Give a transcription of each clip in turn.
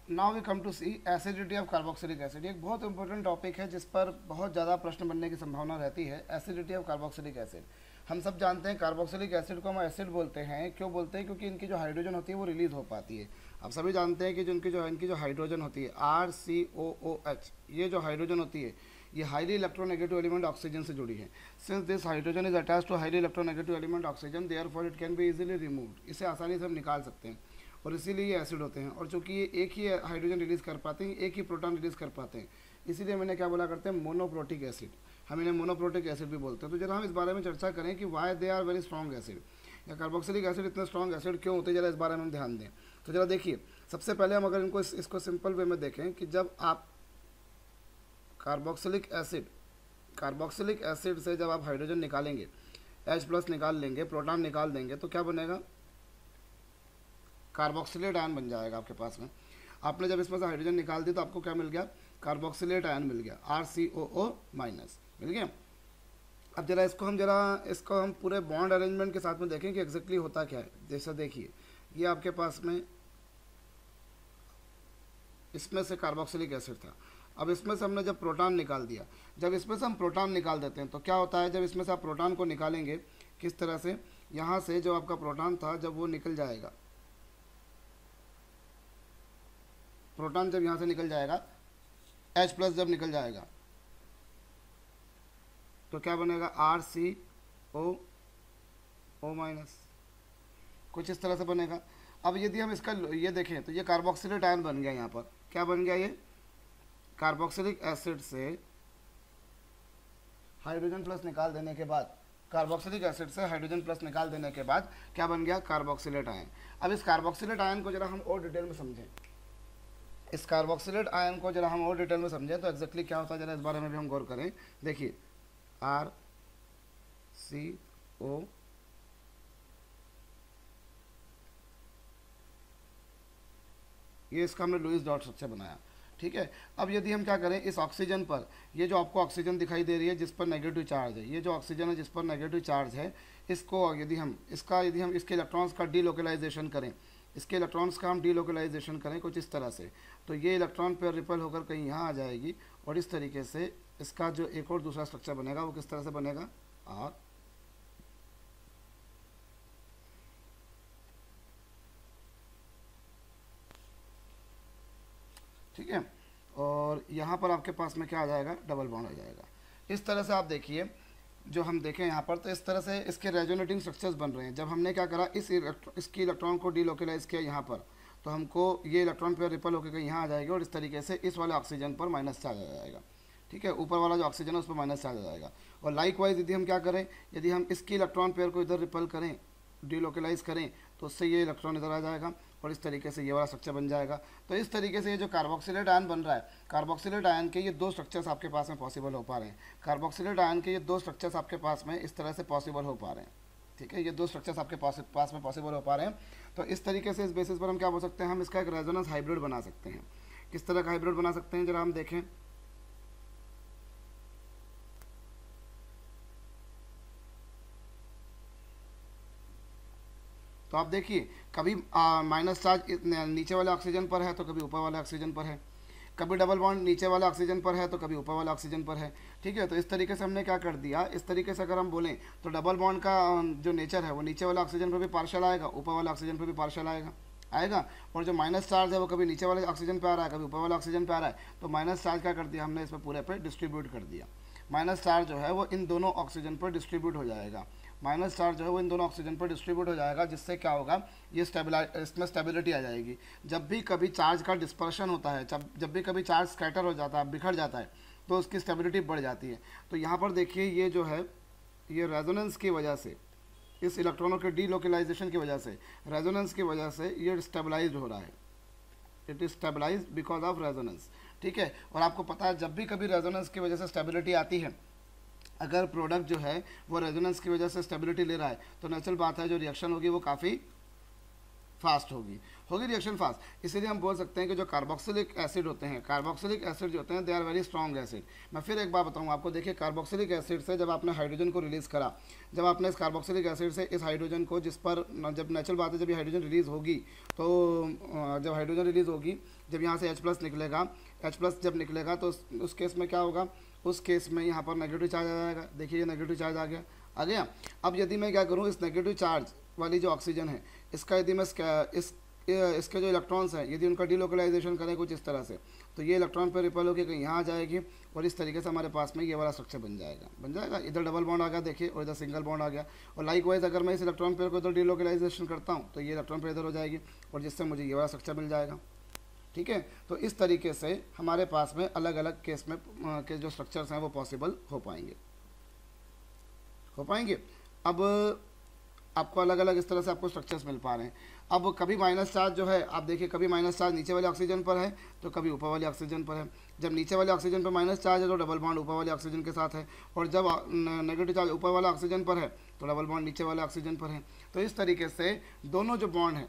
Now we come to see acidity of carboxylic acid. एक बहुत important topic है जिस पर बहुत ज़्यादा प्रश्न बनने की संभावना रहती है, एसिडिटी ऑफ कार्बोक्सिलिक एसिड। हम सब जानते हैं कार्बोक्सिलिक एसिड को हम एसिड बोलते हैं, क्यों बोलते हैं? क्योंकि इनकी जो हाइड्रोजन होती है वो रिलीज हो पाती है। आप सभी जानते हैं कि जो इनकी जो हाइड्रोजन होती है RCOOH, ये जो हाइड्रोजन होती है ये हाईली इलेक्ट्रोनेगेटिव एलिमेंट ऑक्सीजन से जुड़ी है। Since this hydrogen is attach to highly electronegative element oxygen, therefore it can be easily removed. इसे आसानी से हम निकाल सकते हैं और इसीलिए ये एसिड होते हैं। और चूंकि ये एक ही हाइड्रोजन रिलीज कर पाते हैं, एक ही प्रोटॉन रिलीज कर पाते हैं, इसीलिए मैंने क्या बोला करते हैं, मोनोप्रोटिक एसिड। हम इन्हें मोनोप्रोटिक एसिड भी बोलते हैं। तो जरा हम इस बारे में चर्चा करें कि why they are very strong acid, या कार्बोक्सिलिक एसिड इतने स्ट्रॉन्ग एसिड क्यों होते हैं, जरा इस बारे में हम ध्यान दें। तो जरा देखिए, सबसे पहले हम अगर इसको सिंपल वे में देखें कि जब आप कार्बोक्सिलिक एसिड से जब आप हाइड्रोजन निकालेंगे, H+ निकाल लेंगे, प्रोटॉन निकाल देंगे, तो क्या बनेगा? कार्बोक्सिलेट आयन बन जाएगा आपके पास में। आपने जब इसमें से हाइड्रोजन निकाल दी तो आपको क्या मिल गया? कार्बोक्सिलेट आयन मिल गया, RCOO- मिल गया। अब इसको हम पूरे बॉन्ड अरेंजमेंट के साथ में देखें कि एग्जैक्टली होता क्या है। जैसा देखिए, ये आपके पास में इसमें से कार्बोक्सिलिक एसिड था। अब इसमें से हमने जब प्रोटॉन निकाल दिया, जब इसमें से हम प्रोटॉन निकाल देते हैं तो क्या होता है? जब इसमें से आप प्रोटॉन को निकालेंगे, किस तरह से, यहाँ से जो आपका प्रोटॉन था जब वो निकल जाएगा, प्रोटॉन जब यहाँ से निकल जाएगा, H+ जब निकल जाएगा तो क्या बनेगा? RCOO-, कुछ इस तरह से बनेगा। अब यदि हम इसका ये देखें तो ये कार्बोक्सिलेट आयन बन गया। यहाँ पर क्या बन गया? ये कार्बोक्सिलिक एसिड से हाइड्रोजन प्लस निकाल देने के बाद, कार्बोक्सिलिक एसिड से हाइड्रोजन प्लस निकाल देने के बाद क्या बन गया? Carboxylate ion. अब इस कार्बोक्सिलेट आयन को जरा हम और डिटेल में समझें, इस कार्बोक्सिलेट आयन को जरा हम और डिटेल में समझें तो एग्जैक्टली क्या होता है, जरा इस बारे में भी हम गौर करें। देखिए, RCO, ये इसका हमने लुईस डॉट स्ट्रक्चर बनाया, ठीक है। अब यदि हम क्या करें, इस ऑक्सीजन पर, ये जो आपको ऑक्सीजन दिखाई दे रही है जिस पर नेगेटिव चार्ज है, ये जो ऑक्सीजन है जिस पर नेगेटिव चार्ज है, इसको यदि हम इसके इलेक्ट्रॉन्स का डीलोकलाइजेशन करें, इसके इलेक्ट्रॉन्स का हम डीलोकलाइजेशन करें कुछ इस तरह से, तो ये इलेक्ट्रॉन पर रिपेल होकर कहीं यहाँ आ जाएगी और इस तरीके से इसका जो एक और दूसरा स्ट्रक्चर बनेगा वो किस तरह से बनेगा? और ठीक है, और यहाँ पर आपके पास में क्या आ जाएगा? डबल बॉन्ड आ जाएगा। इस तरह से आप देखिए, जो हम देखें यहाँ पर, तो इस तरह से इसके रेजोनेटिंग स्ट्रक्चर्स बन रहे हैं। जब हमने क्या करा, इसकी इलेक्ट्रॉन को डीलोकलाइज किया यहाँ पर, तो हमको ये इलेक्ट्रॉन पर रिपल होकर यहाँ आ जाएगी और इस तरीके से इस वाले ऑक्सीजन पर माइनस चार्ज आ जाएगा, ठीक है। ऊपर वाला जो ऑक्सीजन है उस पर माइनस चार्ज आ जाएगा। और लाइक वाइज यदि हम क्या करें, यदि हम इसकी इलेक्ट्रॉन पेयर को इधर रिपल करें, डीलोकलाइज करें, तो उससे ये इलेक्ट्रॉन इधर आ जाएगा और इस तरीके से ये वाला स्ट्रक्चर बन जाएगा। तो इस तरीके से ये जो कार्बोक्सिलेट आयन बन रहा है, कार्बोक्सिलेट आयन के ये दो स्ट्रक्चर्स आपके पास में पॉसिबल हो पा रहे हैं। कार्बोक्सिलेट आयन के ये दो स्ट्रक्चर्स आपके पास में इस तरह से पॉसिबल हो पा रहे हैं, ठीक है। ये दो स्ट्रक्चर्स आपके पास में पॉसिबल हो पा रहे हैं। तो इस तरीके से, इस बेसिस पर हम क्या बोल सकते हैं, हम इसका एक रेजोनेंस हाइब्रिड बना सकते हैं। किस तरह का हाइब्रिड बना सकते हैं, जरा हम देखें। तो आप देखिए, कभी माइनस चार्ज नीचे वाले ऑक्सीजन पर है तो कभी ऊपर वाले ऑक्सीजन पर है, कभी डबल बॉन्ड नीचे वाले ऑक्सीजन पर है तो कभी ऊपर वाले ऑक्सीजन पर है, ठीक है। तो इस तरीके से हमने क्या कर दिया, इस तरीके से अगर हम बोलें तो डबल बॉन्ड का जो नेचर है वो नीचे वाले ऑक्सीजन पर भी पार्शियल आएगा, ऊपर वाले ऑक्सीजन पर भी पार्शियल आएगा। और जो माइनस चार्ज है वो कभी नीचे वाले ऑक्सीजन पे आ रहा है, कभी ऊपर वाले ऑक्सीजन पे आ रहा है, तो माइनस चार्ज क्या कर दिया हमने, इसमें पूरे पे डिस्ट्रीब्यूट कर दिया। माइनस चार्ज जो है वो इन दोनों ऑक्सीजन पर डिस्ट्रीब्यूट हो जाएगा, माइनस चार्ज जो है वो इन दोनों ऑक्सीजन पर डिस्ट्रीब्यूट हो जाएगा, जिससे क्या होगा, ये इसमें स्टेबिलिटी आ जाएगी। जब भी कभी चार्ज का डिस्पर्शन होता है, जब भी कभी चार्ज स्कैटर हो जाता है, बिखर जाता है, तो उसकी स्टेबिलिटी बढ़ जाती है। तो यहाँ पर देखिए, ये जो है, ये रेजोनेंस की वजह से, इस इलेक्ट्रॉनों के डीलोकलाइजेशन की वजह से, रेजोनेंस की वजह से ये स्टेबलाइज हो रहा है। It is stabilize because of resonance, ठीक है। और आपको पता है, जब भी कभी रेजोनेंस की वजह से स्टेबिलिटी आती है, अगर प्रोडक्ट जो है वो रेजोनेंस की वजह से स्टेबिलिटी ले रहा है, तो नेचुरल बात है जो रिएक्शन होगी वो काफ़ी फास्ट होगी रिएक्शन फास्ट। इसीलिए हम बोल सकते हैं कि जो कार्बोक्सिलिक एसिड होते हैं, कार्बोक्सिलिक एसिड जो होते हैं they are very strong acid. मैं फिर एक बार बताऊँ आपको, देखिए कार्बोक्सिलिक एसिड से जब आपने हाइड्रोजन को रिलीज़ करा, जब आपने इस कार्बोक्सिलिक एसिड से इस हाइड्रोजन को, जिस पर जब नेचुरल बात है जब ये हाइड्रोजन रिलीज़ होगी, तो जब हाइड्रोजन रिलीज़ होगी, जब यहाँ से H+ निकलेगा, H+ जब निकलेगा तो उस केस में क्या होगा, उस केस में यहाँ पर नेगेटिव चार्ज आ जाएगा। देखिए ये नेगेटिव चार्ज आ गया। अब यदि मैं क्या करूँ, इस नेगेटिव चार्ज वाली जो ऑक्सीजन है इसका यदि मैं इसके जो इलेक्ट्रॉन्स हैं यदि उनका डिलोकलाइजेशन करें कुछ इस तरह से, तो ये इलेक्ट्रॉन पर रिपेल होकर कहीं यहाँ आ जाएगी और इस तरीके से हमारे पास में ये वाला स्ट्रक्चर बन जाएगा। इधर डबल बॉन्ड आ गया देखिए, और इधर सिंगल बॉन्ड आ गया। और लाइकवाइज अगर मैं इस इलेक्ट्रॉन पेयर को इधर डिलोकलाइजेशन करता हूँ तो ये इलेक्ट्रॉन पेयर इधर हो जाएगी और जिससे मुझे ये वाला स्ट्रक्चर मिल जाएगा। ठीक है, तो इस तरीके से हमारे पास में अलग अलग केस में के जो स्ट्रक्चर्स हैं वो पॉसिबल हो पाएंगे। अब आपको अलग अलग इस तरह से आपको स्ट्रक्चर्स मिल पा रहे हैं। अब कभी माइनस चार्ज जो है, आप देखिए कभी माइनस चार्ज नीचे वाले ऑक्सीजन पर है तो कभी ऊपर वाले ऑक्सीजन पर है। जब नीचे वाले ऑक्सीजन पर माइनस चार्ज है तो डबल बॉन्ड ऊपर वाले ऑक्सीजन के साथ है, और जब नेगेटिव चार्ज ऊपर वाला ऑक्सीजन पर है तो डबल बॉन्ड नीचे वाले ऑक्सीजन पर है। तो इस तरीके से दोनों जो बॉन्ड हैं,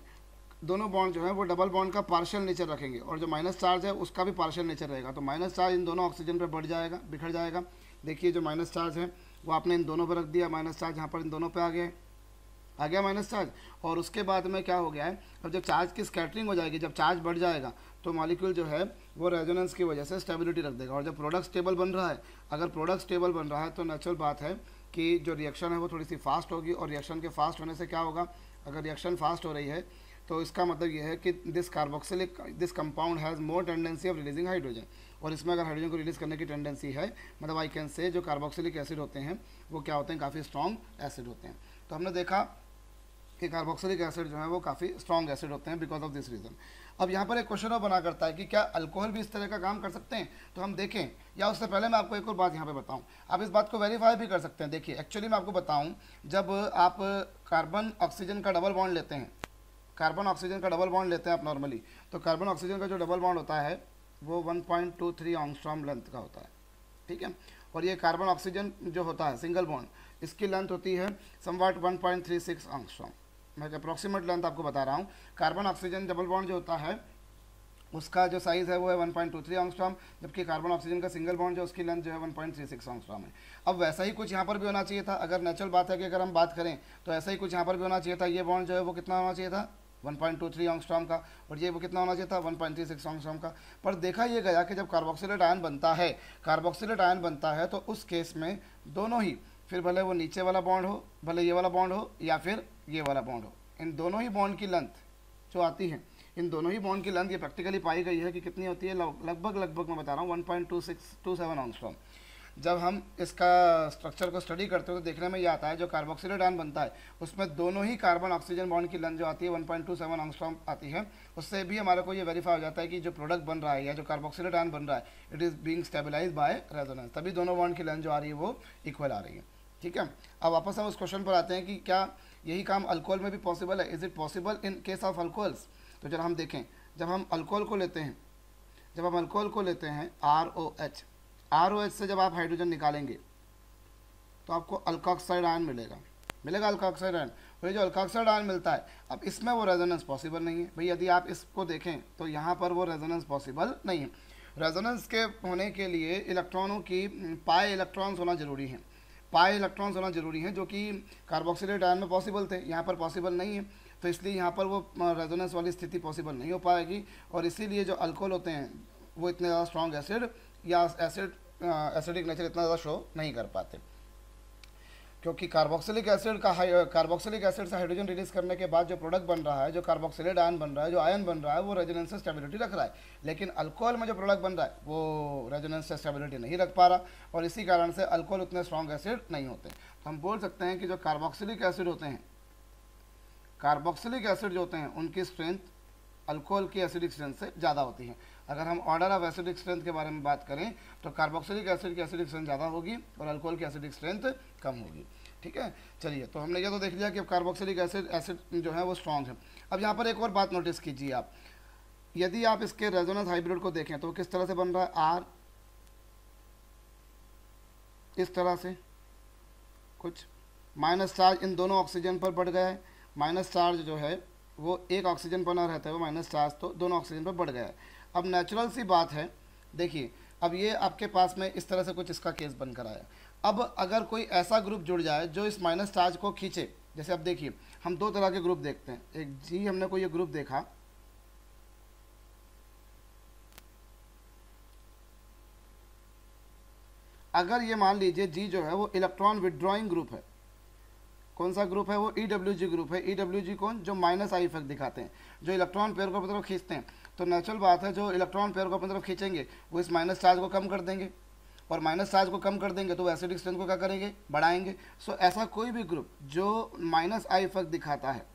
दोनों बॉन्ड जो है वो डबल बॉन्ड का पार्शियल नेचर रखेंगे, और जो माइनस चार्ज है उसका भी पार्शियल नेचर रहेगा। तो माइनस चार्ज इन दोनों ऑक्सीजन पर बढ़ जाएगा, बिखर जाएगा। देखिए जो माइनस चार्ज है वो आपने इन दोनों पर रख दिया, माइनस चार्ज यहाँ पर इन दोनों पे आ गया माइनस चार्ज। और उसके बाद में क्या हो गया है, अब जब चार्ज की स्कैटरिंग हो जाएगी, जब चार्ज बढ़ जाएगा तो मॉलिक्यूल जो है वो रेजोनेंस की वजह से स्टेबिलिटी रख देगा। और जब प्रोडक्ट स्टेबल बन रहा है, अगर प्रोडक्ट स्टेबल बन रहा है तो नेचुरल बात है कि जो रिएक्शन है वो थोड़ी सी फास्ट होगी। और रिएक्शन के फास्ट होने से क्या होगा, अगर रिएक्शन फास्ट हो रही है तो इसका मतलब ये है कि this compound has more tendency of releasing hydrogen, और इसमें अगर हाइड्रोजन को रिलीज़ करने की टेंडेंसी है, मतलब आई कैन से जो कार्बोक्सिलिक एसिड होते हैं वो क्या होते हैं, काफ़ी स्ट्रॉन्ग एसिड होते हैं। तो हमने देखा कि कार्बोक्सिलिक एसिड जो है वो काफ़ी स्ट्रॉन्ग एसिड होते हैं बिकॉज ऑफ दिस रीज़न। अब यहाँ पर एक क्वेश्चन और बना करता है कि क्या अल्कोहल भी इस तरह का काम कर सकते हैं, तो हम देखें, या उससे पहले मैं आपको एक और बात यहाँ पे बताऊँ, आप इस बात को वेरीफाई भी कर सकते हैं। देखिए एक्चुअली मैं आपको बताऊँ, जब आप कार्बन ऑक्सीजन का डबल बॉन्ड लेते हैं, कार्बन ऑक्सीजन का डबल बॉन्ड लेते हैं आप नॉर्मली, तो कार्बन ऑक्सीजन का जो डबल बॉन्ड होता है वो 1.23 एंगस्ट्रॉम लेंथ का होता है। ठीक है, और ये कार्बन ऑक्सीजन जो होता है सिंगल बॉन्ड, इसकी लेंथ होती है समवाट 1.36 एंगस्ट्रॉम। मैं अप्रॉक्सीमेट लेंथ आपको बता रहा हूँ। कार्बन ऑक्सीजन डबल बॉन्ड जो होता है उसका जो साइज़ है वो है 1.23 एंगस्ट्रॉम, जबकि कार्बन ऑक्सीजन का सिंगल बॉन्ड जो उसकी लेंथ जो है 1.36 एंगस्ट्रॉम है। अब वैसा ही कुछ यहाँ पर भी होना चाहिए था। अगर नेचुरल बात है कि अगर हम बात करें तो ऐसा ही कुछ यहाँ पर भी होना चाहिए था। ये बॉन्ड जो है वो कितना होना चाहिए था, 1.23 एंगस्ट्रॉम का, और ये वो कितना होना चाहिए था, 1.36 एंगस्ट्रॉम का। पर देखा ये गया कि जब कार्बोक्सिलेट आयन बनता है तो उस केस में दोनों ही, फिर भले वो नीचे वाला बॉन्ड हो, भले ये वाला बॉन्ड हो या फिर ये वाला बॉन्ड हो, इन दोनों ही बॉन्ड की लेंथ जो आती है, इन दोनों ही बॉन्ड की लेंथ ये प्रैक्टिकली पाई गई है कि कितनी होती है, लगभग मैं बता रहा हूँ 1.27 एंगस्ट्रॉम। जब हम इसका स्ट्रक्चर को स्टडी करते हो तो देखने में ये आता है जो कार्बोक्सिलेट आयन बनता है उसमें दोनों ही कार्बन ऑक्सीजन बॉन्ड की लेंथ जो आती है 1.27 एंगस्ट्रॉम आती है। उससे भी हमारे को ये वेरीफाई हो जाता है कि जो प्रोडक्ट बन रहा है या जो कार्बोक्सिलेट आयन बन रहा है it is being stabilized by resonance, तभी दोनों बॉन्ड की लेंथ जो आ रही है वो इक्वल आ रही है। ठीक है, अब वापस हम उस क्वेश्चन पर आते हैं कि क्या यही काम अल्कोहल में भी पॉसिबल है, is it possible in case of alcohols. तो जब हम देखें, जब हम अल्कोहल को लेते हैं ROH से जब आप हाइड्रोजन निकालेंगे तो आपको अल्कोक्साइड आयन मिलेगा अल्कोक्साइड आयन। और ये जो अल्कोक्साइड आयन मिलता है, अब इसमें वो रेजोनेंस पॉसिबल नहीं है भाई। यदि आप इसको देखें तो यहाँ पर वो रेजोनेंस पॉसिबल नहीं है। रेजोनेंस के होने के लिए इलेक्ट्रॉनों की पाई इलेक्ट्रॉन्स होना जरूरी है, जो कि कार्बोक्सिलेट आयन में पॉसिबल थे, यहाँ पर पॉसिबल नहीं है। तो इसलिए यहाँ पर वो रेजोनेंस वाली स्थिति पॉसिबल नहीं हो पाएगी, और इसीलिए जो अल्कोहल होते हैं वो इतने ज़्यादा स्ट्रॉन्ग एसिड या एसिडिक नेचर इतना ज़्यादा शो नहीं कर पाते, क्योंकि कार्बोक्सिलिक एसिड से हाइड्रोजन रिलीज करने के बाद जो प्रोडक्ट बन रहा है, जो कार्बोक्सिलेट आयन बन रहा है, जो आयन बन रहा है, वो रेजोनेंस से स्टेबिलिटी रख रहा है। लेकिन अल्कोहल में जो प्रोडक्ट बन रहा है वो रेजोनेंस से स्टेबिलिटी नहीं रख पा रहा, और इसी कारण से अल्कोहल उतने स्ट्रॉन्ग एसिड नहीं होते। तो हम बोल सकते हैं कि जो कार्बोक्सिलिक एसिड जो होते हैं उनकी स्ट्रेंथ अल्कोहल की एसिडिक स्ट्रेंथ से ज़्यादा होती है। अगर हम ऑर्डर ऑफ एसिडिक स्ट्रेंथ के बारे में बात करें तो कार्बोक्सिलिक एसिड की एसिडिक स्ट्रेंथ ज़्यादा होगी और अल्कोहल की एसिडिक स्ट्रेंथ कम होगी। ठीक है, चलिए, तो हमने ये तो देख लिया कि कार्बोक्सिलिक एसिड जो है वो स्ट्रॉन्ग है। अब यहाँ पर एक और बात नोटिस कीजिए आप, यदि आप इसके रेजोनेंस हाइब्रिड को देखें तो किस तरह से बन रहा है, R इस तरह से कुछ माइनस चार्ज इन दोनों ऑक्सीजन पर बढ़ गया है, माइनस चार्ज जो है वो एक ऑक्सीजन बना रहता है वो माइनस चार्ज, तो दोनों ऑक्सीजन पर बढ़ गया है। अब नेचुरल सी बात है, देखिए अब ये आपके पास में इस तरह से कुछ इसका केस बनकर आया। अब अगर कोई ऐसा ग्रुप जुड़ जाए जो इस माइनस चार्ज को खींचे, जैसे अब देखिए हम दो तरह के ग्रुप देखते हैं, एक जी हमने कोई ये ग्रुप देखा, अगर ये मान लीजिए जी जो है वो इलेक्ट्रॉन विड्रॉइंग ग्रुप है, कौन सा ग्रुप है वो EWG ग्रुप है। EWG कौन, जो माइनस आई इफेक्ट दिखाते हैं, जो इलेक्ट्रॉन पेयर को अपनी तरफ खींचते हैं। तो नेचुरल बात है जो इलेक्ट्रॉन पेयर को अपनी तरफ खींचेंगे वो इस माइनस चार्ज को कम कर देंगे, और माइनस चार्ज को कम कर देंगे तो वो एसिडिक स्ट्रेंथ को क्या करेंगे, बढ़ाएंगे। सो ऐसा कोई भी ग्रुप जो माइनस आई इफेक्ट दिखाता है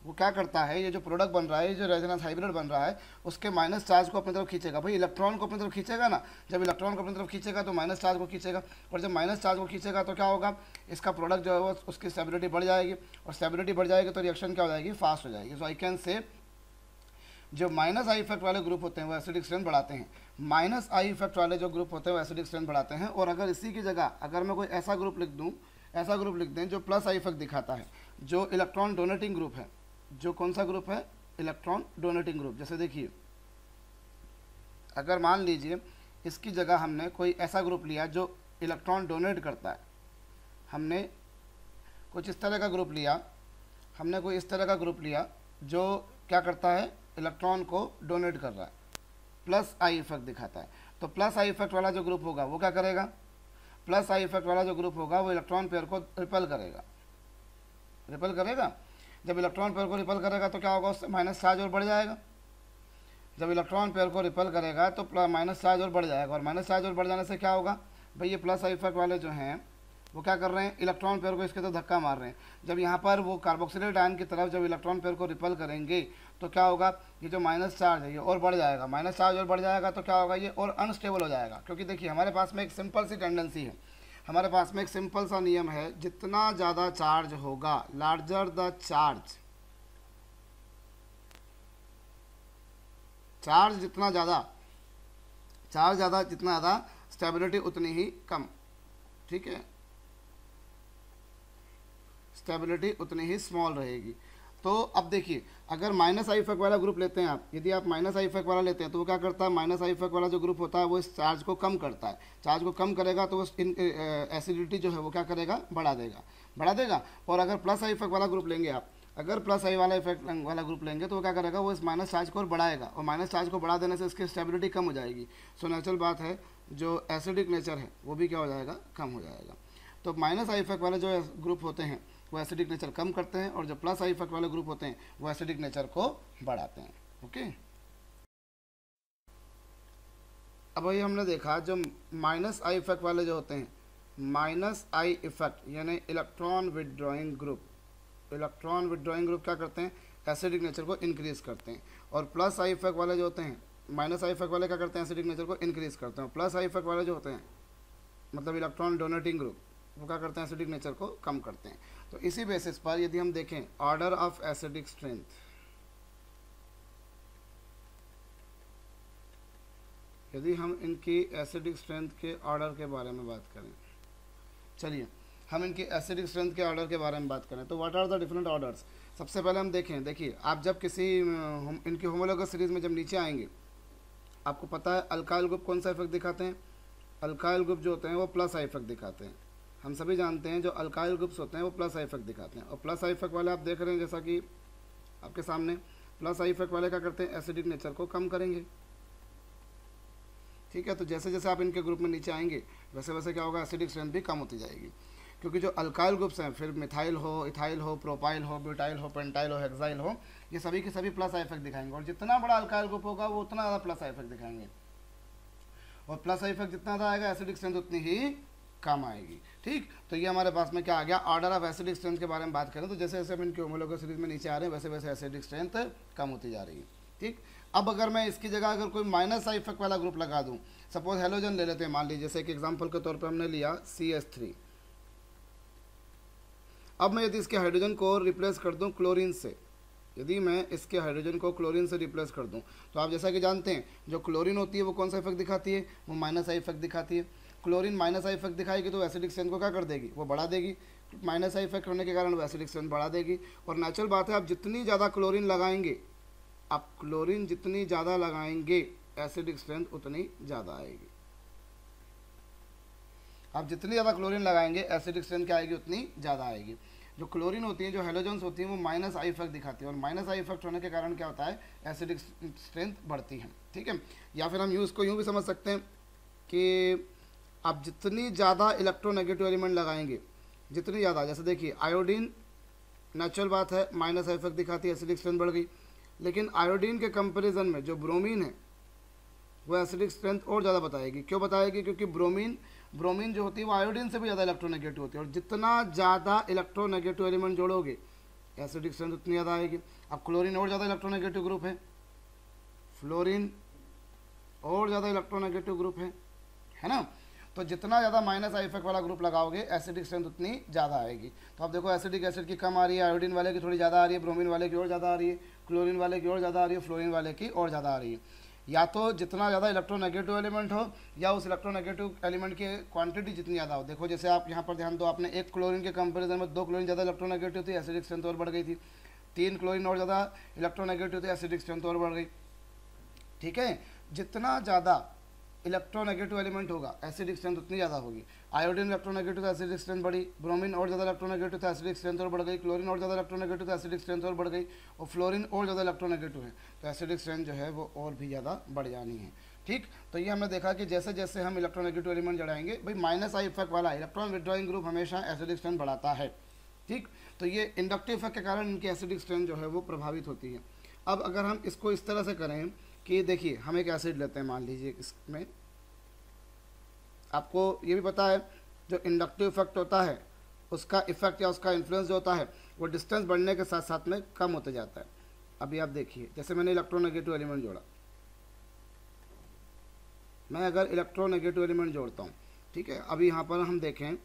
वो क्या करता है, ये जो प्रोडक्ट बन रहा है, ये जो रेजोनेंस हाइब्रिड बन रहा है, उसके माइनस चार्ज को अपनी तरफ खींचेगा। भाई इलेक्ट्रॉन को अपनी तरफ खींचेगा ना, जब इलेक्ट्रॉन को अपनी तरफ खींचेगा तो माइनस चार्ज को खींचेगा, और जब माइनस चार्ज को खींचेगा तो क्या होगा, इसका प्रोडक्ट जो है वो उसकी स्टेबिलिटी बढ़ जाएगी, और स्टेबिलिटी बढ़ जाएगी तो रिएक्शन क्या हो जाएगी, फास्ट हो जाएगी। सो आई कैन से जो माइनस आई इफेक्ट वाले ग्रुप होते हैं वो एसिडिक स्ट्रेंथ बढ़ाते हैं, माइनस आई इफेक्ट वाले जो ग्रुप होते हैं वो एसिडिक स्ट्रेंथ बढ़ाते हैं। और अगर इसी की जगह अगर मैं कोई ऐसा ग्रुप लिख दूँ, ऐसा ग्रुप लिख दें जो प्लस आई इफेक्ट दिखाता है, जो इलेक्ट्रॉन डोनेटिंग ग्रुप है, जो कौन सा ग्रुप है, इलेक्ट्रॉन डोनेटिंग ग्रुप। जैसे देखिए अगर मान लीजिए इसकी जगह हमने कोई ऐसा ग्रुप लिया जो इलेक्ट्रॉन डोनेट करता है, हमने कुछ इस तरह का ग्रुप लिया, हमने कोई इस तरह का ग्रुप लिया जो क्या करता है, इलेक्ट्रॉन को डोनेट कर रहा है, प्लस आई इफेक्ट दिखाता है। तो प्लस आई इफेक्ट वाला जो ग्रुप होगा वो क्या करेगा, प्लस आई इफेक्ट वाला जो ग्रुप होगा वो इलेक्ट्रॉन पेयर को रिपेल करेगा, रिपेल करेगा। जब इलेक्ट्रॉन पेयर को रिपेल करेगा तो क्या होगा, उससे माइनस चार्ज और बढ़ जाएगा। जब इलेक्ट्रॉन पेयर को रिपेल करेगा तो माइनस चार्ज और बढ़ जाएगा, और माइनस चार्ज और बढ़ जाने से क्या होगा, भाई ये प्लस आई इफेक्ट वाले जो हैं वो क्या कर रहे हैं, इलेक्ट्रॉन पेयर को इसके तो धक्का मार रहे हैं। जब यहाँ पर वो कार्बोक्सिलेट आयन की तरफ जब इलेक्ट्रॉन पेयर को रिपेल करेंगे तो क्या होगा, ये जो माइनस चार्ज है ये और बढ़ जाएगा, माइनस चार्ज और बढ़ जाएगा तो क्या होगा, ये और अनस्टेबल हो जाएगा। क्योंकि देखिए हमारे पास में एक सिंपल सी टेंडेंसी है, हमारे पास में एक सिंपल सा नियम है, जितना ज़्यादा चार्ज होगा, लार्जर द चार्ज, चार्ज जितना ज़्यादा, चार्ज ज़्यादा जितना ज़्यादा स्टेबिलिटी उतनी ही कम, ठीक है, स्टेबिलिटी उतनी ही स्मॉल रहेगी। तो अब देखिए अगर माइनस आई इफेक्ट वाला ग्रुप लेते हैं आप, यदि आप माइनस आई इफेक्ट वाला लेते हैं तो वो क्या करता है, माइनस आई इफेक्ट वाला जो ग्रुप होता है वो इस चार्ज को कम करता है, चार्ज को कम करेगा तो वो एसिडिटी जो है वो क्या करेगा, बढ़ा देगा, बढ़ा देगा। और अगर प्लस आई इफेक्ट वाला ग्रुप लेंगे आप, अगर प्लस आई वाला इफेक्ट वाला ग्रुप लेंगे तो वो क्या करेगा, वो इस माइनस चार्ज को और बढ़ाएगा, और माइनस चार्ज को बढ़ा देने से इसकी स्टेबिलिटी कम हो जाएगी। सो नेचुरल बात है जो एसिडिक नेचर है वो भी क्या हो जाएगा, कम हो जाएगा। तो माइनस आई इफेक्ट वाले जो ग्रुप होते हैं वो एसिडिक नेचर कम करते हैं, और जो प्लस आई इफेक्ट वाले ग्रुप होते हैं वो एसिडिक नेचर को बढ़ाते हैं। ओके, अब वही हमने देखा जो माइनस आई इफेक्ट वाले जो होते हैं, माइनस आई इफेक्ट यानी electron withdrawing group, electron withdrawing group क्या करते हैं, एसिडिक नेचर को इंक्रीज करते हैं। और प्लस आई इफेक्ट वाले जो होते हैं, माइनस आई इफेक्ट वाले क्या करते हैं, एसिडिक नेचर को इंक्रीज करते हैं। प्लस आई इफेक्ट वाले जो होते हैं मतलब इलेक्ट्रॉन डोनेटिंग ग्रुप वो क्या करते हैं, एसिडिक नेचर को कम करते हैं। तो इसी बेसिस पर यदि हम देखें ऑर्डर ऑफ एसिडिक स्ट्रेंथ, यदि हम इनकी एसिडिक स्ट्रेंथ के ऑर्डर के बारे में बात करें, चलिए हम इनकी एसिडिक स्ट्रेंथ के ऑर्डर के बारे में बात करें तो what are the different orders. सबसे पहले हम देखें, देखिए आप जब किसी इनकी होमोलोगस सीरीज में जब नीचे आएंगे आपको पता है अल्काइल ग्रुप कौन सा इफेक्ट दिखाते हैं, अल्काइल ग्रुप जो होते हैं वो प्लस आई इफेक्ट दिखाते हैं। हम सभी जानते हैं जो अल्काइल ग्रुप्स होते हैं वो प्लस आई इफेक्ट दिखाते हैं, और प्लस आई इफेक्ट वाले आप देख रहे हैं जैसा कि आपके सामने, प्लस आई इफेक्ट वाले क्या करते हैं, एसिडिक नेचर को कम करेंगे। ठीक है, तो जैसे जैसे आप इनके ग्रुप में नीचे आएंगे वैसे वैसे क्या होगा, एसिडिक स्ट्रेंथ भी कम होती जाएगी। क्योंकि जो अल्काइल ग्रुप्स हैं, फिर मिथाइल हो, इथाइल हो, प्रोपाइल हो, ब्यूटाइल हो, पेंटाइल हो, हेक्साइल हो, ये सभी के सभी प्लस आई इफेक्ट दिखाएंगे, और जितना बड़ा अल्काइल ग्रुप होगा वो उतना ज़्यादा प्लस आई इफेक्ट दिखाएंगे, और प्लस आई इफेक्ट जितना ज़्यादा आएगा एसिडिक स्ट्रेंथ उतनी ही कम आएगी। ठीक, तो ये हमारे पास में क्या आ गया, ऑर्डर ऑफ एसिडिक स्ट्रेंथ के बारे में बात करें तो जैसे जैसे हम इनके होमोलोगस सीरीज में नीचे आ रहे हैं वैसे वैसे एसिडिक स्ट्रेंथ कम होती जा रही है। ठीक, अब अगर मैं इसकी जगह अगर कोई माइनस आई इफेक्ट वाला ग्रुप लगा दूं, सपोज हेलोजन ले लेते हैं, मान लीजिए जैसे एक एग्जांपल के तौर पे हमने लिया CH3। अब मैं यदि इसके हाइड्रोजन को रिप्लेस कर दूं क्लोरीन से, यदि मैं इसके हाइड्रोजन को क्लोरीन से रिप्लेस कर दूं तो आप जैसा कि जानते हैं जो क्लोरीन होती है वो कौन सा इफेक्ट दिखाती है, वो माइनस आई इफेक्ट दिखाती है। क्लोरीन माइनस आई इफेक्ट दिखाएगी तो एसिडिक स्ट्रेंथ को क्या कर देगी, वो बढ़ा देगी। माइनस आई इफेक्ट होने के कारण वो एसिडिक स्ट्रेंथ बढ़ा देगी। और नेचुरल बात है, आप जितनी ज़्यादा क्लोरीन लगाएंगे, आप क्लोरीन जितनी ज़्यादा लगाएंगे एसिडिक स्ट्रेंथ उतनी ज़्यादा आएगी। आप जितनी ज़्यादा क्लोरीन लगाएंगे एसिडिक स्ट्रेंथ क्या आएगी, उतनी ज़्यादा आएगी। जो क्लोरीन होती है, जो हेलोजन्स होती हैं, वो माइनस आई इफेक्ट दिखाती है और माइनस आई इफेक्ट होने के कारण क्या होता है, एसिडिक स्ट्रेंथ बढ़ती है। ठीक है, या फिर हम इसको यूँ भी समझ सकते हैं कि आप जितनी ज़्यादा इलेक्ट्रोनेगेटिव एलिमेंट लगाएंगे, जितनी ज़्यादा, जैसे देखिए आयोडीन, नेचुरल बात है माइनस आई इफेक्ट दिखाती है, एसिडिक स्ट्रेंथ बढ़ गई। लेकिन आयोडीन के कंपैरिजन में जो ब्रोमीन है वो एसिडिक स्ट्रेंथ और ज़्यादा बताएगी। क्यों बताएगी, क्योंकि ब्रोमीन जो होती है वो आयोडीन से भी ज़्यादा इलेक्ट्रोनेगेटिव होती है, और जितना ज़्यादा इलेक्ट्रोनेगेटिव एलिमेंट जोड़ोगे एसिडिक स्ट्रेंथ उतनी ज़्यादा आएगी। अब क्लोरीन और ज़्यादा इलेक्ट्रोनेगेटिव ग्रुप है, फ्लोरीन और ज़्यादा इलेक्ट्रोनेगेटिव ग्रुप है ना। तो जितना ज़्यादा माइनस आई इफेक्ट वाला ग्रुप लगाओगे एसिडिक स्ट्रेंथ उतनी ज़्यादा आएगी। तो आप देखो एसिडिक एसिड की कम आ रही है, आयोडीन वाले की थोड़ी ज़्यादा आ रही है, ब्रोमीन वाले की और ज़्यादा आ रही है, क्लोरीन वाले की और ज़्यादा आ रही है, फ्लोरीन वाले की और ज़्यादा आ रही है। या तो जितना ज़्यादा इलेक्ट्रोनेगेटिव एलिमेंट हो या उस इलेक्ट्रोनेगेटिव एलिमेंट की क्वांटिटी जितनी ज़्यादा हो। देखो जैसे आप यहाँ पर ध्यान दो, आपने एक क्लोरीन के कंपेरिजन में 2 क्लोरीन ज़्यादा इलेक्ट्रोनेगेटिव थी, एसिडिक स्ट्रेंथ और बढ़ गई थी। 3 क्लोरीन और ज़्यादा इलेक्ट्रोनेगेटिव थी, एसिडिक स्ट्रेंथ और बढ़ गई। ठीक है, जितना ज़्यादा इलेक्ट्रोनेगेटिव एलिमेंट होगा एसिडिक स्ट्रेंथ उतनी ज़्यादा होगी। आयोडीन इलेक्ट्रोनेगेटिव तो एसिडिक स्ट्रेंथ बढ़ी, ब्रोमीन और ज़्यादा इलेक्ट्रोनेगेटिव तो एसिडिक स्ट्रेंथ और बढ़ गई, क्लोरीन और ज़्यादा इलेक्ट्रोनेगेटिव तो एसिडिक स्ट्रेंथ और बढ़ गई, और फ्लोरीन और ज़्यादा इलेक्ट्रोनेगेटिव है तो एसिडिक स्ट्रेंथ जो है वो और भी ज़्यादा बढ़ जानी है। ठीक, तो ये हमने देखा कि जैसे जैसे हम इलेक्ट्रोनेगेटिव एलिमेंट जड़ाएंगे, भाई माइनस आई इफेक्ट वाला इलेक्ट्रॉन विड्रॉइंग ग्रुप हमेशा एसिडिक स्ट्रेंथ बढ़ाता है। ठीक, तो ये इंडक्टिव इफेक्ट के कारण इनकी एसिडिक स्ट्रेंथ जो है वो प्रभावित होती है। अब अगर हम इसको इस तरह से करें कि देखिए हम एक एसिड लेते हैं, मान लीजिए इसमें, आपको ये भी पता है जो इंडक्टिव इफेक्ट होता है उसका इफेक्ट या उसका इन्फ्लुएंस जो होता है वो डिस्टेंस बढ़ने के साथ साथ में कम होते जाता है। अभी आप देखिए, जैसे मैंने इलेक्ट्रोनेगेटिव एलिमेंट जोड़ा, मैं अगर इलेक्ट्रोनेगेटिव एलिमेंट जोड़ता हूँ, ठीक है, अभी यहाँ पर हम देखें,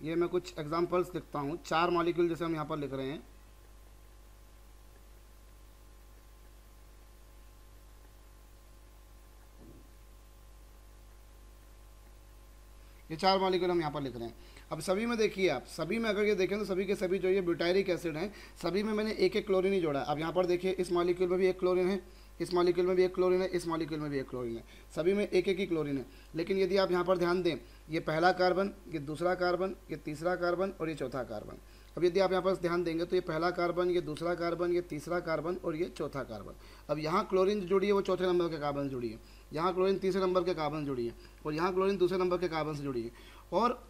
ये मैं कुछ एग्जांपल्स लिखता हूँ। 4 मॉलिक्यूल जैसे हम यहाँ पर लिख रहे हैं, ये 4 मॉलिक्यूल हम यहाँ पर लिख रहे हैं। अब सभी में देखिए, आप सभी में अगर ये देखें तो सभी के सभी जो ये ब्यूटायरिक एसिड हैं, सभी में मैंने एक एक क्लोरीन ही जोड़ा है। अब यहाँ पर देखिए इस मॉलिक्यूल में भी एक क्लोरीन है, इस मॉलिक्यूल में भी एक क्लोरीन है, इस मॉलिक्यूल में भी एक क्लोरीन है, सभी में एक एक ही क्लोरीन है। लेकिन यदि आप यहाँ पर ध्यान दें, ये पहला कार्बन, ये दूसरा कार्बन, ये तीसरा कार्बन और ये चौथा कार्बन। अब यदि आप यहाँ पर ध्यान देंगे तो ये पहला कार्बन, ये दूसरा कार्बन, ये तीसरा कार्बन और ये चौथा कार्बन। अब यहाँ क्लोरीन जुड़ी है वो चौथे नंबर के कार्बन से जुड़ी है, यहाँ क्लोरीन तीसरे नंबर के कार्बन से जुड़ी है, और यहाँ क्लोरीन दूसरे नंबर के कार्बन से जुड़ी है। और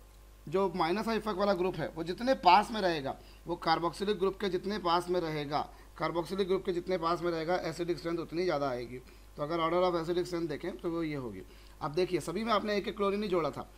जो माइनस आई इफेक्ट वाला ग्रुप है वो जितने पास में रहेगा, वो कार्बोक्सिलिक ग्रुप के जितने पास में रहेगा, कार्बोक्सिलिक ग्रुप के जितने पास में रहेगा एसिडिक स्ट्रेंथ उतनी ज़्यादा आएगी। तो अगर ऑर्डर ऑफ एसिडिक स्ट्रेंथ देखें तो वो ये होगी। अब देखिए सभी में आपने एक एक क्लोरीन ही जोड़ा था,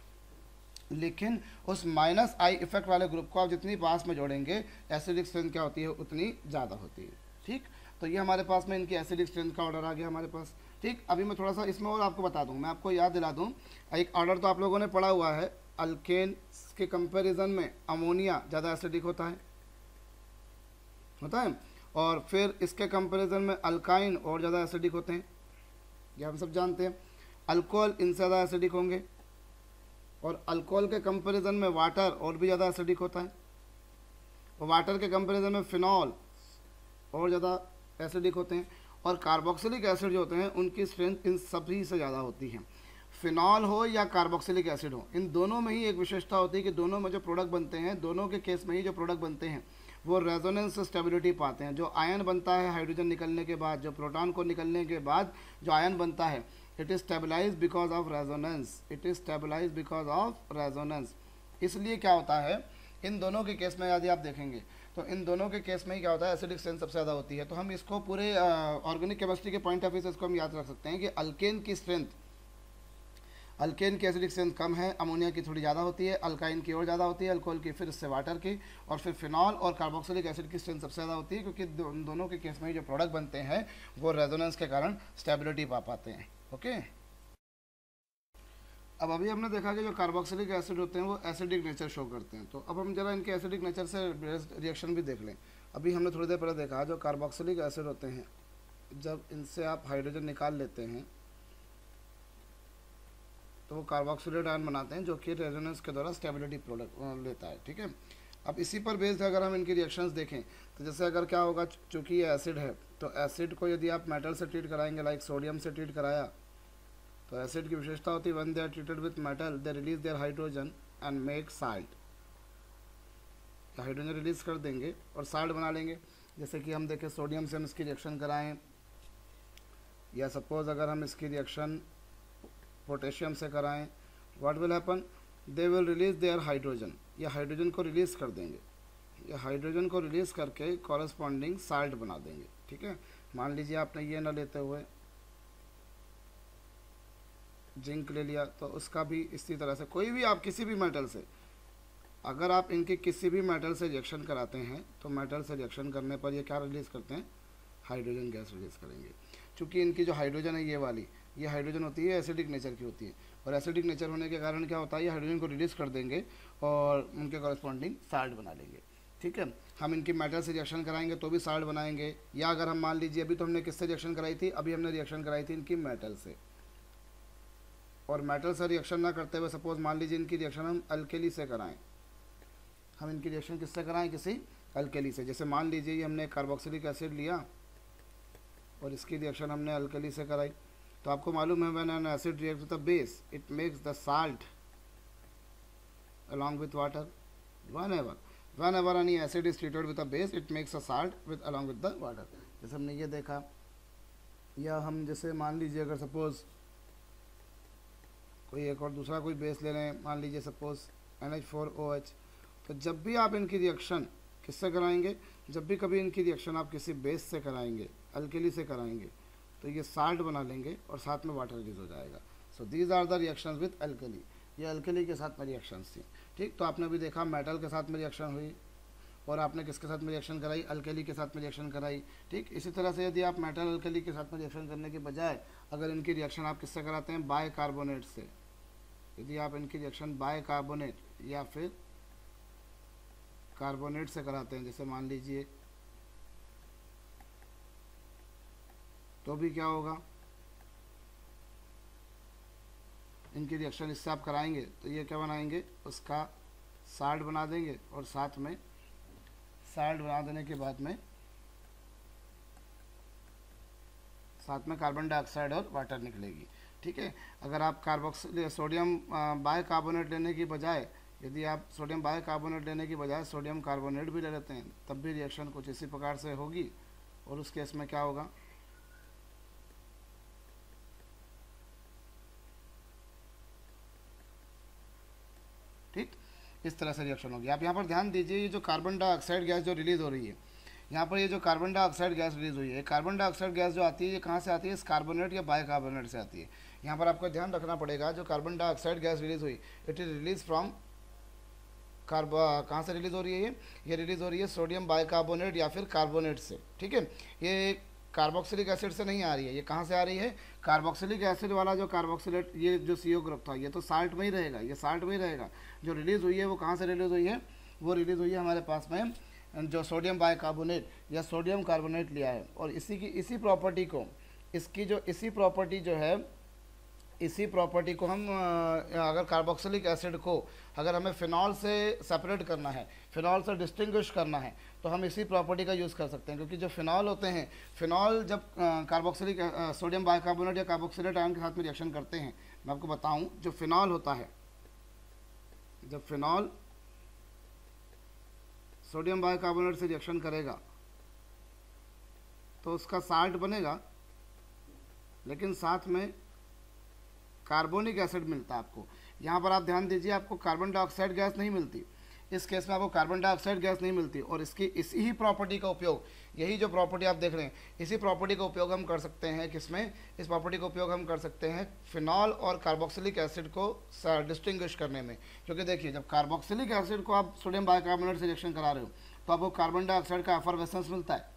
लेकिन उस माइनस आई इफेक्ट वाले ग्रुप को आप जितनी पास में जोड़ेंगे एसिडिक स्ट्रेंथ क्या होती है, उतनी ज़्यादा होती है। ठीक, तो ये हमारे पास में इनकी एसिडिक स्ट्रेंथ का ऑर्डर आ गया हमारे पास। ठीक, अभी मैं थोड़ा सा इसमें और आपको बता दूं, मैं आपको याद दिला दूं, एक ऑर्डर तो आप लोगों ने पढ़ा हुआ है, अल्केन के कंपैरिजन में अमोनिया ज़्यादा एसिडिक होता है, और फिर इसके कंपैरिजन में अल्काइन और ज़्यादा एसिडिक होते हैं, ये हम सब जानते हैं। अल्कोहल इनसे ज़्यादा एसिडिक होंगे, और अल्कोहल के कंपैरिजन में वाटर और भी ज़्यादा एसिडिक होता है, और वाटर के कंपैरिजन में फिनॉल और ज़्यादा एसिडिक होते हैं। और कार्बोक्सिलिक एसिड जो होते हैं उनकी स्ट्रेंथ इन सभी से ज़्यादा होती है। फिनॉल हो या कार्बोक्सिलिक एसिड हो, इन दोनों में ही एक विशेषता होती है कि दोनों में जो प्रोडक्ट बनते हैं, दोनों के केस में ही जो प्रोडक्ट बनते हैं वो रेजोनेंस स्टेबिलिटी पाते हैं। जो आयन बनता है हाइड्रोजन निकलने के बाद, जो प्रोटॉन को निकलने के बाद जो आयन बनता है, it is stabilize because of resonance, it is stabilize because of resonance. इसलिए क्या होता है, इन दोनों के केस में यदि आप देखेंगे तो इन दोनों के केस में ही क्या होता है, एसिडिक स्ट्रेंथ सबसे ज़्यादा होती है। तो हम इसको पूरे ऑर्गेनिक केमिस्ट्री के पॉइंट ऑफ व्यू से इसको हम याद रख सकते हैं कि अल्केन की स्ट्रेंथ, अल्केन की एसिडिक स्ट्रेंथ कम है, अमोनिया की थोड़ी ज़्यादा होती है, अल्काइन की और ज़्यादा होती है, अल्कोहल की फिर इससे वाटर की, और फिर फिनॉल और कार्बोक्सिलिक एसिड की स्ट्रेंथ सबसे ज़्यादा होती है, क्योंकि दोनों के केस में जो प्रोडक्ट बनते हैं वो रेजोनेंस के कारण स्टेबिलिटी पा पाते हैं। ओके, अब अभी हमने देखा कि जो कार्बोक्सिलिक एसिड होते हैं वो एसिडिक नेचर शो करते हैं। तो अब हम जरा इनके एसिडिक नेचर से रिएक्शन भी देख लें। अभी हमने थोड़ी देर पहले देखा जो कार्बोक्सिलिक एसिड होते हैं, जब इनसे आप हाइड्रोजन निकाल लेते हैं तो वो कार्बोक्सिलेट आयन बनाते हैं जो कि रेजोनेंस के द्वारा स्टेबिलिटी प्रोडक्ट लेता है, ठीक है। अब इसी पर बेस्ड अगर हम इनकी रिएक्शंस देखें तो जैसे अगर क्या होगा, चूँकि ये एसिड है तो एसिड को यदि आप मेटल से ट्रीट कराएंगे, लाइक सोडियम से ट्रीट कराया, तो एसिड की विशेषता होती है when they are treated with metal they release their hydrogen and make salt, hydrogen release कर देंगे और साल्ट बना लेंगे। जैसे कि हम देखें सोडियम से हम इसकी रिएक्शन कराएं, या सपोज अगर हम इसकी रिएक्शन पोटेशियम से कराएं, what will happen, they will release their hydrogen, या हाइड्रोजन को रिलीज़ कर देंगे, या हाइड्रोजन को रिलीज़ करके कॉरस्पॉन्डिंग साल्ट बना देंगे, ठीक है। मान लीजिए आपने ये ना लेते हुए जिंक ले लिया, तो उसका भी इसी तरह से कोई भी आप किसी भी मेटल से, अगर आप इनके किसी भी मेटल से रिएक्शन कराते हैं तो मेटल से रिएक्शन करने पर ये क्या रिलीज़ करते हैं, हाइड्रोजन गैस रिलीज़ करेंगे। चूँकि इनकी जो हाइड्रोजन है ये वाली, ये हाइड्रोजन होती है एसिडिक नेचर की होती है, और एसिडिक नेचर होने के कारण क्या होता है, ये हाइड्रोजन को रिलीज़ कर देंगे और उनके कॉरस्पॉन्डिंग साल्ट बना लेंगे, ठीक है। हम इनकी मेटल से रिएक्शन कराएंगे तो भी साल्ट बनाएंगे, या अगर हम मान लीजिए अभी तो हमने किससे रिएक्शन कराई थी, अभी हमने रिएक्शन कराई थी इनकी मेटल से, और मेटल से रिएक्शन ना करते हुए सपोज मान लीजिए इनकी रिएक्शन हम अल्केली से कराएं, हम इनकी रिएक्शन किससे कराएं, किसी अल्केली से। जैसे मान लीजिए ये हमने कार्बोक्सिलिक एसिड लिया और इसकी रिएक्शन हमने अल्कली से कराई, तो आपको मालूम है when an acid react with a base it makes the salt along with water, whenever any acid is treated with a base it makes a salt with along with the water। जैसे हमने ये देखा, या हम जैसे मान लीजिए अगर सपोज कोई एक और दूसरा कोई बेस ले रहे हैं, मान लीजिए सपोज NH4OH, तो जब भी आप इनकी रिएक्शन किससे कराएंगे, जब भी कभी इनकी रिएक्शन आप किसी बेस से कराएंगे, अल्कली से कराएंगे, तो ये साल्ट बना लेंगे और साथ में वाटर रिलीज हो जाएगा। So these are the reactions with alkali, ये अल्कली के साथ में रिएक्शंस थी, ठीक। तो आपने भी देखा मेटल के साथ में रिएक्शन हुई, और आपने किसके साथ में रिएक्शन कराई, अल्कली के साथ में रिएक्शन कराई, ठीक। इसी तरह से यदि आप मेटल अल्कली के साथ में रिएक्शन करने के बजाय अगर इनकी रिएक्शन आप किससे कराते हैं, बाय कार्बोनेट से, यदि आप इनकी रिएक्शन बाय कार्बोनेट या फिर कार्बोनेट से कराते हैं, जैसे मान लीजिए, तो भी क्या होगा, इनकी रिएक्शन इससे आप कराएंगे तो ये क्या बनाएंगे, उसका साल्ट बना देंगे, और साथ में साल्ट बना देने के बाद में साथ में कार्बन डाइऑक्साइड और वाटर निकलेगी, ठीक है। अगर आप सोडियम बाय कार्बोनेट लेने की बजाय, यदि आप सोडियम बाय कार्बोनेट लेने की बजाय सोडियम कार्बोनेट भी ले लेते हैं, तब भी रिएक्शन कुछ इसी प्रकार से होगी, और उस केस में क्या होगा, ठीक, इस तरह से रिएक्शन होगी। आप यहाँ पर ध्यान दीजिए, ये जो कार्बन डाइऑक्साइड गैस जो रिलीज़ हो रही है, यहाँ पर ये जो कार्बन डाइऑक्साइड गैस रिलीज़ हुई है, कार्बन डाइऑक्साइड गैस जो आती है ये कहाँ से आती है, इस कार्बोनेट या बाय कार्बोनेट से आती है। यहाँ पर आपको ध्यान रखना पड़ेगा, जो कार्बन डाइऑक्साइड गैस रिलीज़ हुई इट इज़ रिलीज फ्रॉम कहाँ से रिलीज़ हो रही है, ये रिलीज़ हो रही है सोडियम बाइकार्बोनेट या फिर कार्बोनेट से, ठीक है। ये कार्बोक्सिलिक एसिड से नहीं आ रही है, ये कहाँ से आ रही है, कार्बोक्सिलिक एसिड वाला जो कार्बोक्सिलेट, ये जो CO ग्रुप था ये तो साल्ट में ही रहेगा, ये साल्ट में ही रहेगा। जो रिलीज़ हुई है वो कहाँ से रिलीज़ हुई है, वो रिलीज़ हुई है हमारे पास में जो सोडियम बाइकार्बोनेट या सोडियम कार्बोनेट लिया है, और इसी प्रॉपर्टी को, इसकी जो इसी प्रॉपर्टी जो है, इसी प्रॉपर्टी को हम अगर कार्बोक्सिलिक एसिड को अगर हमें फिनॉल से सेपरेट करना है, फिनॉल से डिस्टिंग्विश करना है, तो हम इसी प्रॉपर्टी का यूज़ कर सकते हैं। क्योंकि जो फिनॉल होते हैं, फिनॉल जब कार्बोक्सिलिक सोडियम बाइकार्बोनेट या कार्बोक्सिलेट आयन के साथ में रिएक्शन करते हैं, मैं आपको बताऊं, जो फिनॉल होता है, जब फिनॉल सोडियम बाइकार्बोनेट से रिएक्शन करेगा तो उसका साल्ट बनेगा, लेकिन साथ में कार्बोनिक एसिड मिलता है आपको। यहाँ पर आप ध्यान दीजिए, आपको कार्बन डाइऑक्साइड गैस नहीं मिलती, इस केस में आपको कार्बन डाइऑक्साइड गैस नहीं मिलती, और इसकी इसी ही प्रॉपर्टी का उपयोग, यही जो प्रॉपर्टी आप देख रहे हैं, इसी प्रॉपर्टी का उपयोग हम कर सकते हैं किसमें, इस प्रॉपर्टी का उपयोग हम कर सकते हैं फिनॉल और कार्बोक्सिलिक एसिड को डिस्टिंग्विश करने में। क्योंकि देखिए, जब कार्बोक्सिलिक एसिड को आप सोडियम बाइकार्बोनेट से रिएक्शन करा रहे हो तो आपको कार्बन डाइऑक्साइड का एफरवेसेंस मिलता है।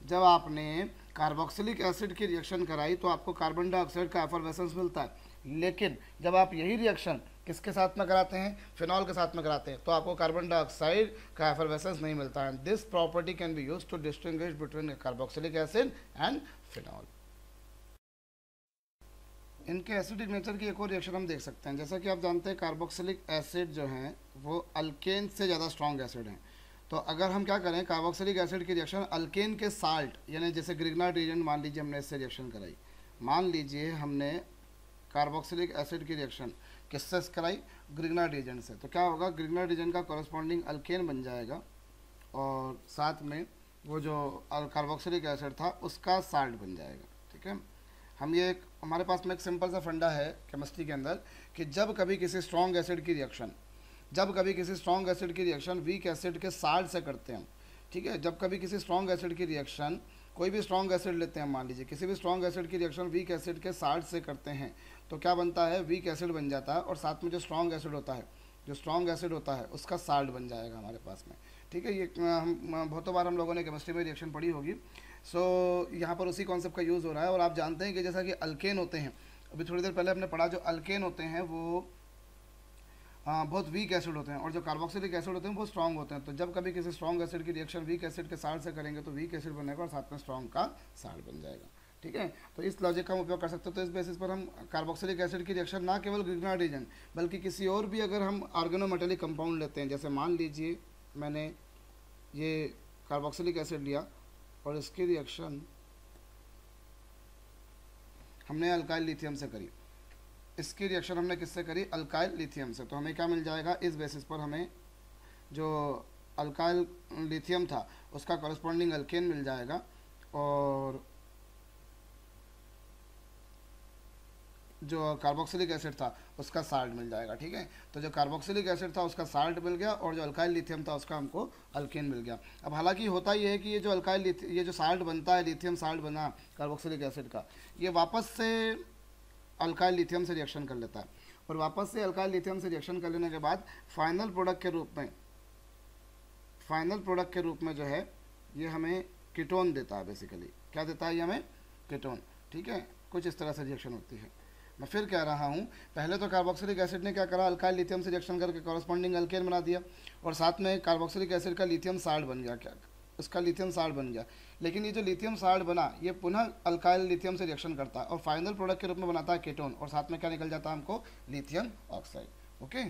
जब आपने कार्बोक्सिलिक एसिड की रिएक्शन कराई तो आपको कार्बन डाइऑक्साइड का एफरवेसेंस मिलता है, लेकिन जब आप यही रिएक्शन किसके साथ में कराते हैं, फिनॉल के साथ में कराते हैं, तो आपको कार्बन डाइऑक्साइड का एफरवेसेंस नहीं मिलता है। This property can be used to distinguish between carboxylic acid and phenol. इनके एसिडिक नेचर की एक और रिएक्शन हम देख सकते हैं। जैसा कि आप जानते हैं कार्बोक्सिलिक एसिड जो है वो अल्केन से ज़्यादा स्ट्रॉन्ग एसिड हैं। तो अगर हम क्या करें, कार्बोक्सिलिक एसिड की रिएक्शन अल्केन के साल्ट यानी जैसे ग्रिग्नार्ड रिएजेंट मान लीजिए हमने इससे रिएक्शन कराई, मान लीजिए हमने कार्बोक्सिलिक एसिड की रिएक्शन किससे कराई, ग्रिग्नार्ड रिएजेंट से, तो क्या होगा, ग्रिग्नार्ड रिएजेंट का कॉरस्पॉन्डिंग अल्केन बन जाएगा और साथ में वो जो कार्बोक्सिलिक एसिड था उसका साल्ट बन जाएगा। ठीक है, हम ये एक हमारे पास में एक सिंपल सा फंडा है केमिस्ट्री के अंदर कि जब कभी किसी स्ट्रॉन्ग एसिड की रिएक्शन वीक एसिड के साल्ट से करते हैं, ठीक है, जब कभी किसी स्ट्रॉन्ग एसिड की रिएक्शन, कोई भी स्ट्रॉन्ग एसिड लेते हैं, मान लीजिए किसी भी स्ट्रॉन्ग एसिड की रिएक्शन वीक एसिड के साल्ट से करते हैं, तो क्या बनता है, वीक एसिड बन जाता है और साथ में जो स्ट्रॉन्ग एसिड होता है उसका साल्ट बन जाएगा हमारे पास में। ठीक है, ये हम बहुतों बार हम लोगों ने केमिस्ट्री में रिएक्शन पढ़ी होगी। सो यहाँ पर उसी कॉन्सेप्ट का यूज़ हो रहा है। और आप जानते हैं कि जैसा कि अल्केन होते हैं, अभी थोड़ी देर पहले हमने पढ़ा, जो अल्केन होते हैं वो बहुत वीक एसिड होते हैं और जो कार्बोक्सिलिक एसिड होते हैं वो स्ट्रॉन्ग होते हैं। तो जब कभी किसी स्ट्रॉन्ग एसिड की रिएक्शन वीक एसिड के साल्ट से करेंगे तो वीक एसिड बनेगा और साथ में स्ट्रॉन्ग का साल्ट बन जाएगा। ठीक है, तो इस लॉजिक का हम उपयोग कर सकते हैं। तो इस बेसिस पर हम कार्बोक्सिलिक एसिड की रिएक्शन ना केवल ग्रिग्नार्ड रिएजेंट बल्कि किसी और भी अगर हम ऑर्गेनोमेटेलिक कंपाउंड लेते हैं, जैसे मान लीजिए मैंने ये कार्बोक्सिलिक एसिड लिया और इसकी रिएक्शन हमने अल्काइल लिथियम से करी, इसकी रिएक्शन हमने किससे करी, अल्काइल लिथियम से, तो हमें क्या मिल जाएगा, इस बेसिस पर हमें जो अल्काइल लिथियम था उसका कॉरस्पॉन्डिंग अल्केन मिल जाएगा और जो कार्बोक्सिलिक एसिड था उसका साल्ट मिल जाएगा। ठीक है, तो जो कार्बोक्सिलिक एसिड था उसका साल्ट मिल गया और जो अल्काइल लिथियम था उसका हमको अल्केन मिल गया। अब हालांकि होता ये है कि ये जो साल्ट बनता है, लिथियम साल्ट बना कार्बोक्सिलिक एसिड का, ये वापस से अल्काइल लिथियम से रिएक्शन कर लेता है और वापस से अल्काइल लिथियम से रिएक्शन कर लेने के बाद फाइनल प्रोडक्ट के रूप में जो है ये हमें कीटोन देता है। बेसिकली क्या देता है ये हमें, कीटोन। ठीक है, कुछ इस तरह से रिएक्शन होती है। मैं फिर कह रहा हूँ, पहले तो कार्बोक्सिलिक एसिड ने क्या करा, अल्काइल लिथियम से रिएक्शन करके कॉरस्पॉन्डिंग अल्केन बना दिया और साथ में कार्बोक्सिलिक एसिड का लिथियम साल्ट बन गया, क्या उसका लिथियम साल्ट बन गया। लेकिन ये जो लिथियम साल्ट बना ये पुनः अल्काइल लिथियम से रिएक्शन करता है और फाइनल प्रोडक्ट के रूप में बनाता है कीटोन और साथ में क्या निकल जाता है हमको, लिथियम ऑक्साइड। ओके।